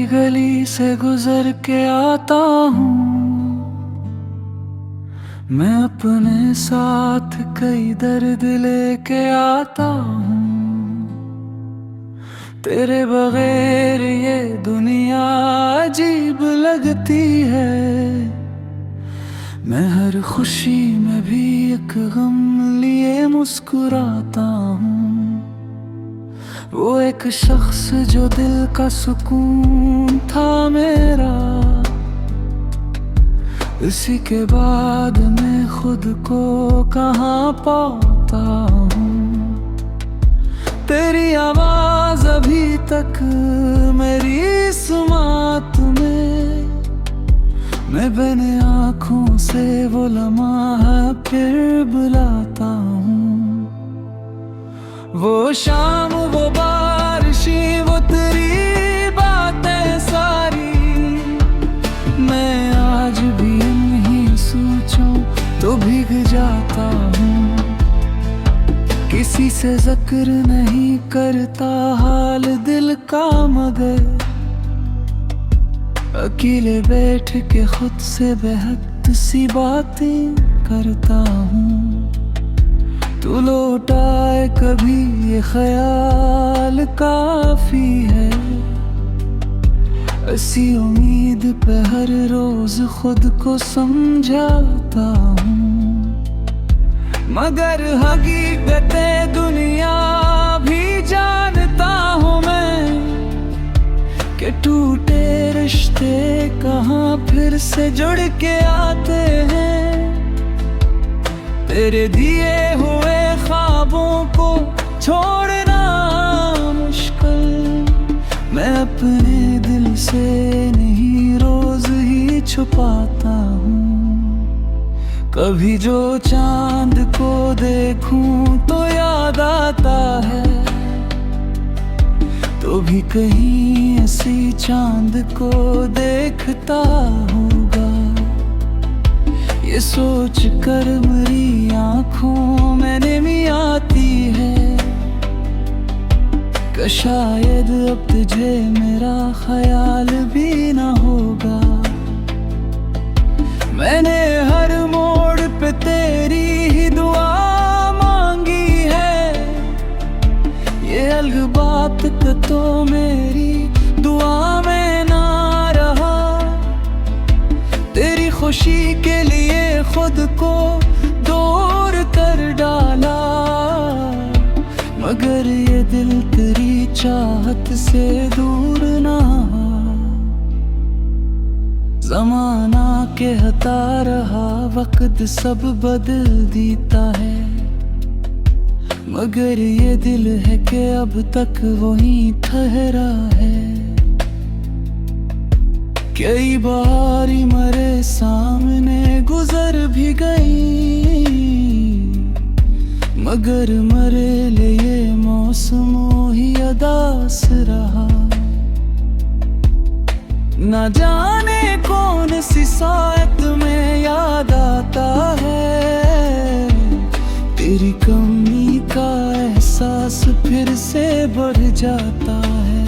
गली से गुजर के आता हूँ, मैं अपने साथ कई दर्द लेके आता हूँ। तेरे बगैर ये दुनिया अजीब लगती है, मैं हर खुशी में भी एक गम लिए मुस्कुराता हूँ। वो एक शख्स जो दिल का सुकून था मेरा, इसी के बाद मैं खुद को कहाँ पाता हूँ। तेरी आवाज अभी तक मेरी सुमात में, मैं बने आँखों से वो लम्हा फिर बुलाता हूँ। वो शाम, वो बारिशी, वो तेरी बातें सारी, मैं आज भी इन्हीं सोचूं तो भीग जाता हूँ। किसी से जिक्र नहीं करता हाल दिल का, मगर अकेले बैठ के खुद से बेहद सी बातें करता हूँ। तू लौटाए कभी ये ख्याल काफी है, ऐसी उम्मीद पे हर रोज खुद को समझाता हूँ। मगर हकीकतें दुनिया भी जानता हूँ मैं, कि टूटे रिश्ते कहाँ फिर से जुड़ के आते हैं। तेरे दिए हुए ख्वाबों को छोड़ना मुश्किल, मैं अपने दिल से नहीं रोज ही छुपाता हूँ। कभी जो चांद को देखूं तो याद आता है, तो भी कहीं ऐसी चांद को देखता होगा। ये सोच कर मेरी आँखों में नमी आती है, कि शायद अब तुझे मेरा ख्याल भी ना होगा। मैंने हर मोड़ पे तेरी ही दुआ मांगी है, ये अलग बात का तो मेरी दुआ में ना रहा। तेरी खुशी के लिए खुद को दूर कर डाला, मगर ये दिल तेरी चाहत से दूर ना। ज़माना कहता रहा वक्त सब बदल देता है, मगर ये दिल है कि अब तक वहीं ठहरा है। कई बारी मरे सामने गुजर भी गई, मगर मरे लिए मौसमों ही अदास रहा। ना जाने कौन सी साथ में याद आता है, तेरी कमी का एहसास फिर से बढ़ जाता है।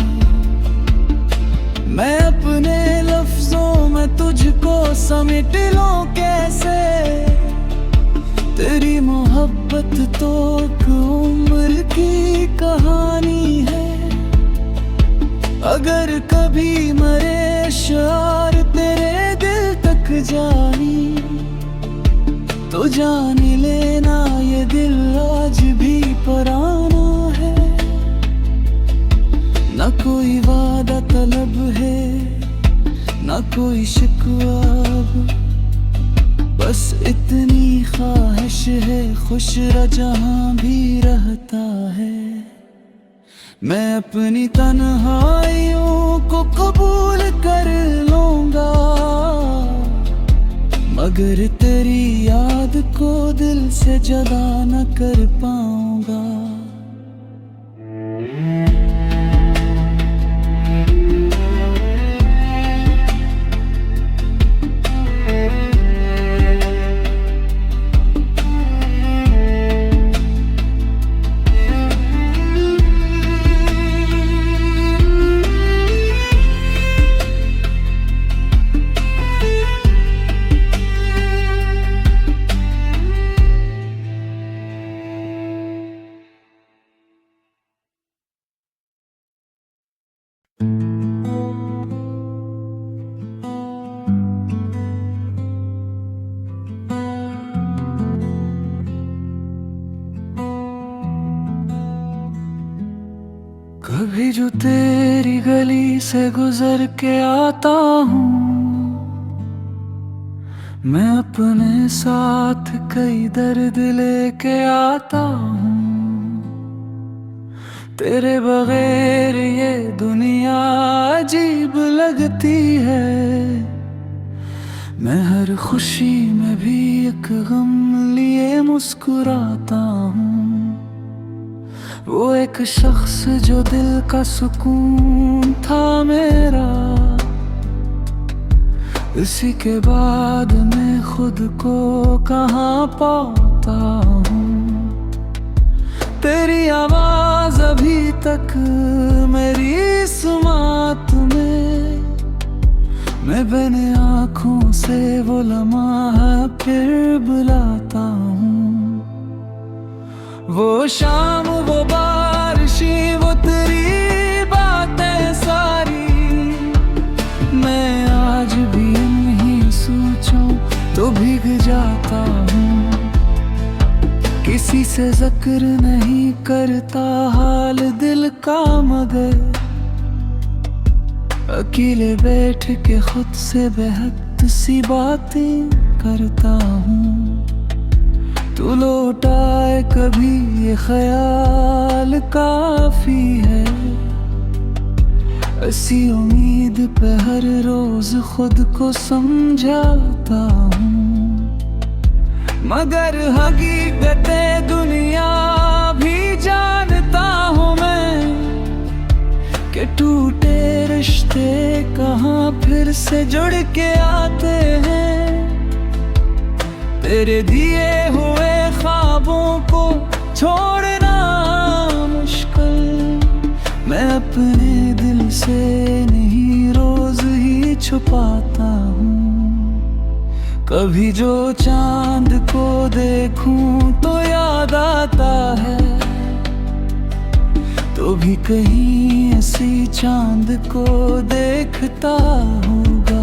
मैं अपने लफ्जों में तुझको समेट लूं कैसे, तेरी मोहब्बत तो एक उम्र की कहानी है। अगर कभी मरे शार तेरे दिल तक जानी, तो जान लेना ये दिल आज भी पुराना है। ना कोई वादा तलब है, ना कोई शिकवा, बस इतनी ख्वाहिश है खुश रह जहाँ भी रहता है। मैं अपनी तन्हाइयों को कबूल कर लूंगा, मगर तेरी याद को दिल से जुदा न कर पाऊंगा। से गुजर के आता हूँ, मैं अपने साथ कई दर्द लेके आता हूँ। तेरे बगैर ये दुनिया अजीब लगती है, मैं हर खुशी में भी एक गम लिए मुस्कुराता हूँ। वो एक शख्स जो दिल का सुकून था मेरा, इसी के बाद मैं खुद को कहाँ पाता हूँ। तेरी आवाज अभी तक मेरी सुमात में, मैं बने आँखों से वो लम्हा फिर बुलाता हूँ। वो शाम, वो बारिशी, वो तेरी बातें सारी, मैं आज भी इन्हीं सोचूं तो भीग जाता हूँ। किसी से जिक्र नहीं करता हाल दिल का, मगर अकेले बैठ के खुद से बेहद सी बातें करता हूँ। तू लौटाए कभी ये ख्याल काफी है, ऐसी उम्मीद पे हर रोज खुद को समझाता हूँ। मगर हकीकतें दुनिया भी जानता हूँ मैं, कि टूटे रिश्ते कहाँ फिर से जुड़ के आते हैं। तेरे दिए हुए ख्वाबों को छोड़ना मुश्किल, मैं अपने दिल से नहीं रोज ही छुपाता हूँ। कभी जो चांद को देखूं तो याद आता है, तो भी कहीं ऐसी चांद को देखता होगा।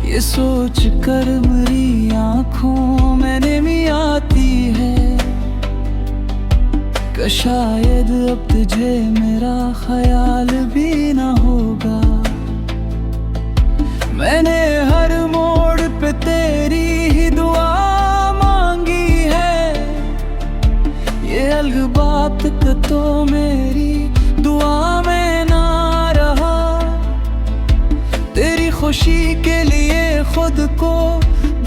ये सोच कर मेरी आँखों में नमी आती है, कि शायद अब तुझे मेरा ख्याल भी ना होगा। मैंने हर मोड़ पे तेरी ही दुआ मांगी है, ये अलग बात का तो मेरी दुआ में ना रहा। तेरी खुशी के लिए खुद को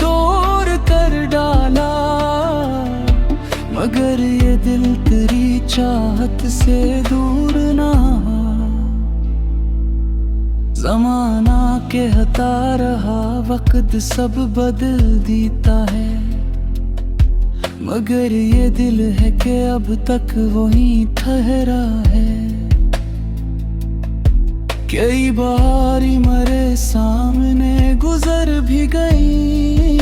दूर कर डाला, मगर ये दिल तेरी चाहत से दूर ना। ज़माना कहता रहा वक्त सब बदल देता है, मगर ये दिल है कि अब तक वहीं ठहरा है। कई बारी मरे सामने गुजर भी गई,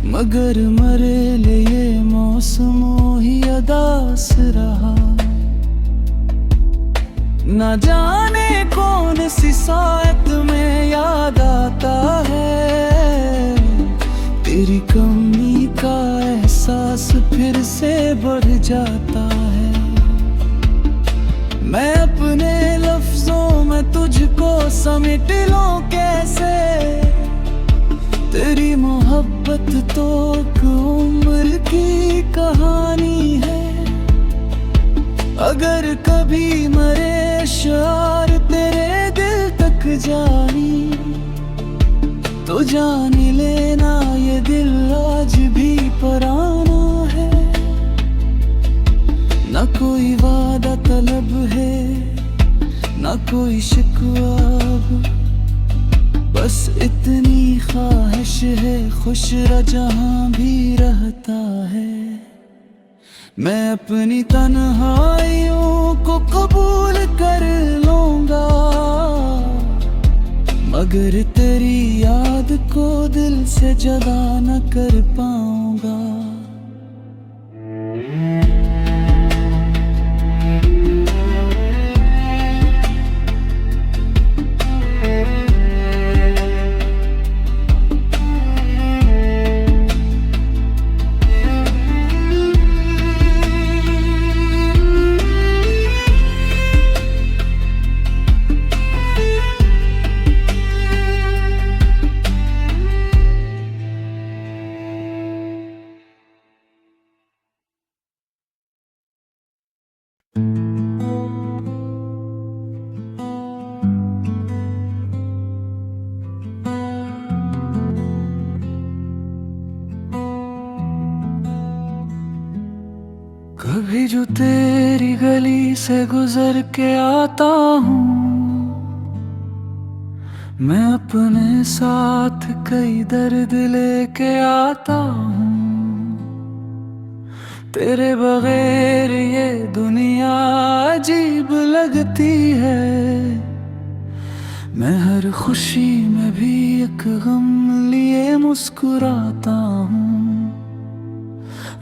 मगर मरे लिए मौसमों ही अदास रहा। न जाने कौन सी साथ में याद आता है, तेरी कमी का एहसास फिर से बढ़ जाता है। मैं अपने लफ्जों में तुझको समेट लूं कैसे, तेरी मोहब्बत तो एक उम्र की कहानी है। अगर कभी मरे शार तेरे दिल तक जानी, तो जान लेना ये दिल आज भी पराना है। न कोई वादा तलब है, न कोई शिकवा, बस इतनी ख्वाहिश है खुश रह जहाँ भी रहता है। मैं अपनी तन्हाइयों को कबूल कर लूंगा, मगर तेरी याद को दिल से जुदा न कर पाऊंगा। गली से गुजर के आता हूँ, मैं अपने साथ कई दर्द लेके आता हूँ। तेरे बगैर ये दुनिया अजीब लगती है, मैं हर खुशी में भी एक गम लिए मुस्कुराता हूँ।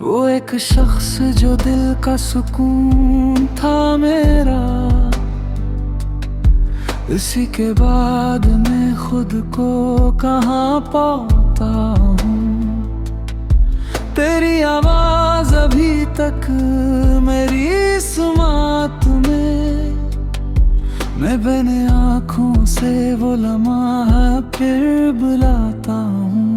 वो एक शख्स जो दिल का सुकून था मेरा, इसी के बाद मैं खुद को कहाँ पाता हूँ। तेरी आवाज अभी तक मेरी सुमात में, मैं बने आँखों से वो लम्हा फिर बुलाता हूँ।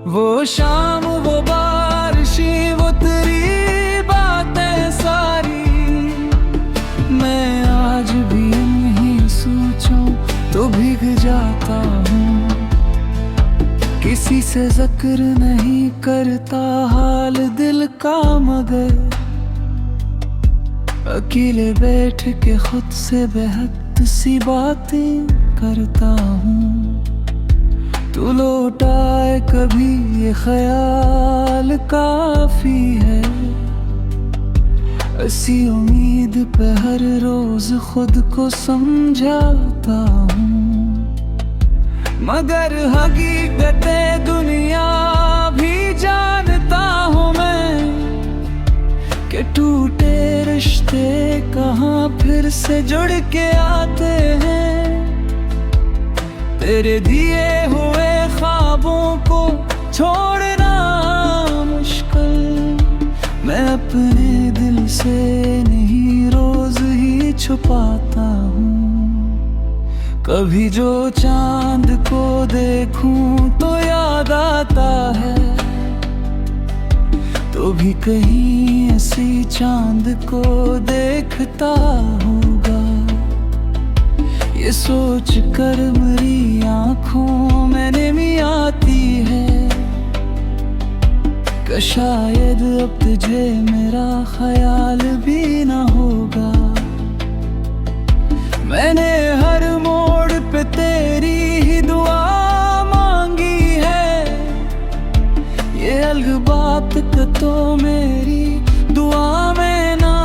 वो शाम, वो बारिशी, वो तेरी बातें सारी, मैं आज भी इन्हीं सोचूं तो भीग जाता हूँ। किसी से जिक्र नहीं करता हाल दिल का, मगर अकेले बैठ के खुद से बेहद सी बातें करता हूँ। तू लौटाए कभी ये ख्याल काफी है, ऐसी उम्मीद पे हर रोज खुद को समझाता हूँ। मगर हकीकतें दुनिया भी जानता हूँ मैं, कि टूटे रिश्ते कहाँ फिर से जुड़ के आते हैं। तेरे दिए हुए ख्वाबों को छोड़ना मुश्किल, मैं अपने दिल से नहीं रोज ही छुपाता हूँ। कभी जो चांद को देखूं तो याद आता है, तो भी कहीं ऐसी चांद को देखता होगा। ये सोच कर मेरी आँखों में नमी आती है, कि शायद अब तुझे मेरा ख्याल भी ना होगा। मैंने हर मोड़ पे तेरी ही दुआ मांगी है, ये अलग बात का तो मेरी दुआ में ना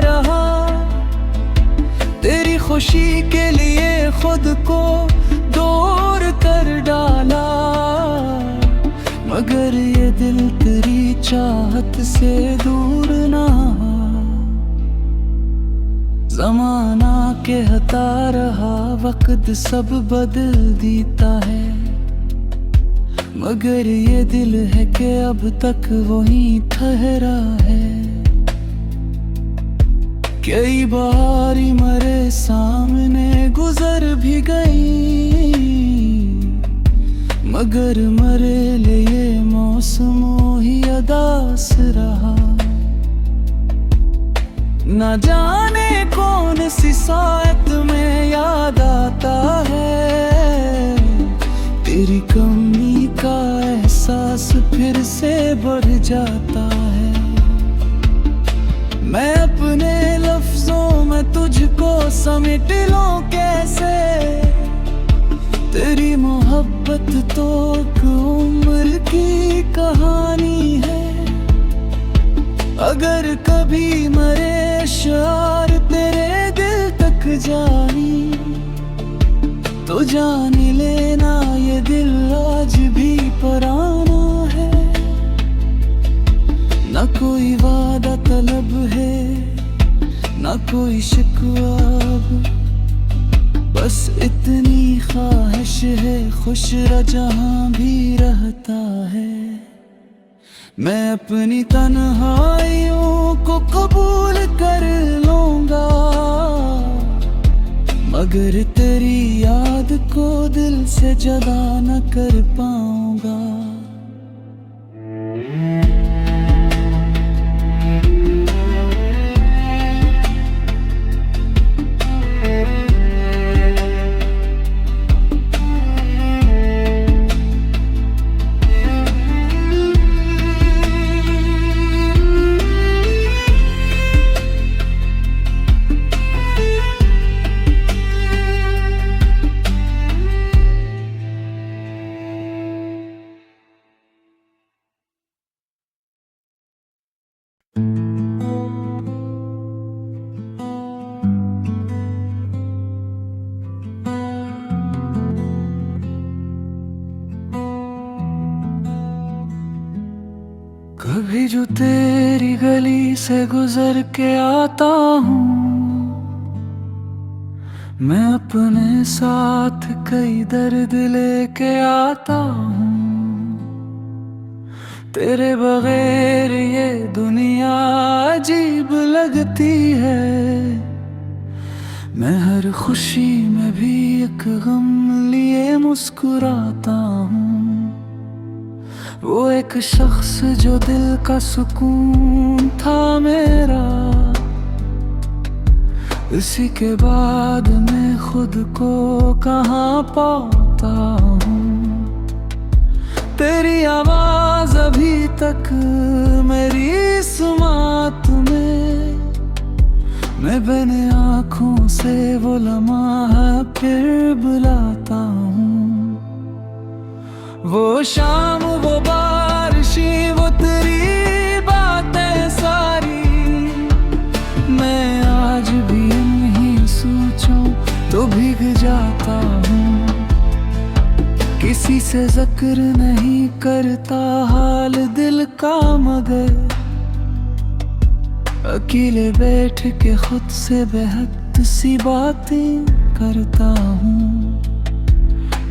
रहा। तेरी खुशी के लिए खुद को दूर कर डाला, मगर ये दिल तेरी चाहत से दूर ना। ज़माना के हता रहा, वक्त सब बदल देता है, मगर ये दिल है कि अब तक वहीं ठहरा है। कई बारी मेरे सामने गुजर भी गई, मगर मेरे लिए मौसमों ही अदास रहा। न जाने कौन सी साथ में याद आता है, तेरी कमी का एहसास फिर से बढ़ जाता है। मैं अपने लफ्जों में तुझको समेट लूं कैसे, तेरी मोहब्बत तो एक उम्र की कहानी है। अगर कभी मेरे शार तेरे दिल तक जानी, तो जान लेना ये दिल आज भी पराना है। न कोई वादा तलब है, न कोई शिकवा, बस इतनी ख्वाहिश है खुश रह जहाँ भी रहता है। मैं अपनी तन्हाइयों को कबूल कर लूंगा, मगर तेरी याद को दिल से जुदा न कर पाऊंगा। यूं तेरी गली से गुजर के आता हूँ, मैं अपने साथ कई दर्द लेके आता हूँ। तेरे बगैर ये दुनिया अजीब लगती है, मैं हर खुशी में भी एक गम लिए मुस्कुराता हूँ। वो एक शख्स जो दिल का सुकून था मेरा, इसी के बाद मैं खुद को कहाँ पाता हूँ। तेरी आवाज अभी तक मेरी सुमात में, मैं बने आँखों से वो लम्हा फिर बुलाता हूँ। वो शाम, वो बारिशी, वो तेरी बातें सारी, मैं आज भी इन्हीं सोचूं तो भीग जाता हूँ। किसी से जिक्र नहीं करता हाल दिल का, मगर अकेले बैठ के खुद से बेहद सी बातें करता हूँ।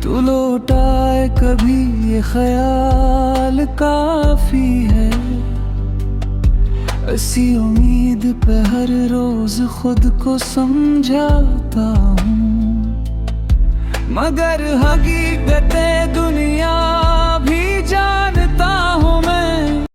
तू लौटाए कभी ये ख्याल काफी है, ऐसी उम्मीद पे हर रोज खुद को समझाता हूँ। मगर हकीकत दुनिया